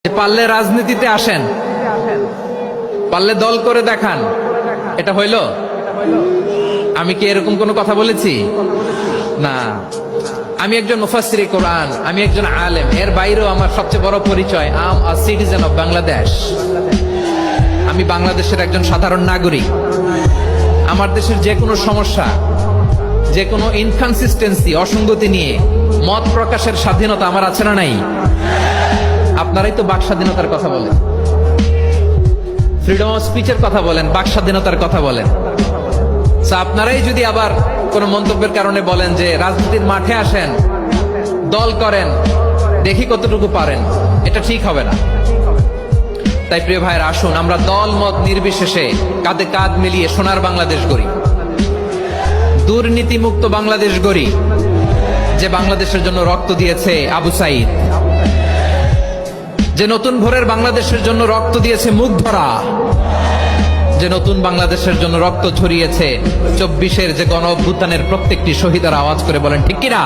পারলে রাজনীতিতে আসেন, পারলে দল করে দেখান। এটা হইল? আমি কি এরকম কোনো কথা বলেছি? না। আমি একজন মুফাসসিরে কোরআন, আমি একজন আলেম। এর বাইরেও আমার সবচেয়ে বড় পরিচয়, I am a citizen of Bangladesh. আমি বাংলাদেশের একজন সাধারণ নাগরিক। আমার দেশের যে কোনো সমস্যা, যে কোনো ইনকনসিস্টেন্সি, অসঙ্গতি নিয়ে মত প্রকাশের স্বাধীনতা আমার আছে না নাই? আপনারাই তো বাক স্বাধীনতার কথা বলেন, ফ্রিডম অফ স্পিচের কথা বলেন, বাক স্বাধীনতার কথা বলেন। আপনারাই যদি আবার কোন মন্তব্যের কারণে বলেন যে রাজনীতির মাঠে আসেন, দল করেন, দেখি কতটুকু পারেন, এটা ঠিক হবে না। তাই প্রিয় ভাইয়ের, আসুন আমরা দল মত নির্বিশেষে কাঁধে কাঁধ মিলিয়ে সোনার বাংলাদেশ গড়ি, দুর্নীতিমুক্ত বাংলাদেশ গড়ি, যে বাংলাদেশের জন্য রক্ত দিয়েছে আবু সাইদ, যে নতুন ভোরের বাংলাদেশের জন্য রক্ত দিয়েছে মুগ্ধরা, যে নতুন বাংলাদেশের জন্য রক্ত ছড়িয়েছে 24-এর যে গণ অভ্যুত্থানের প্রত্যেকটি শহীদের। আওয়াজ করে বলেন ঠিক কিনা?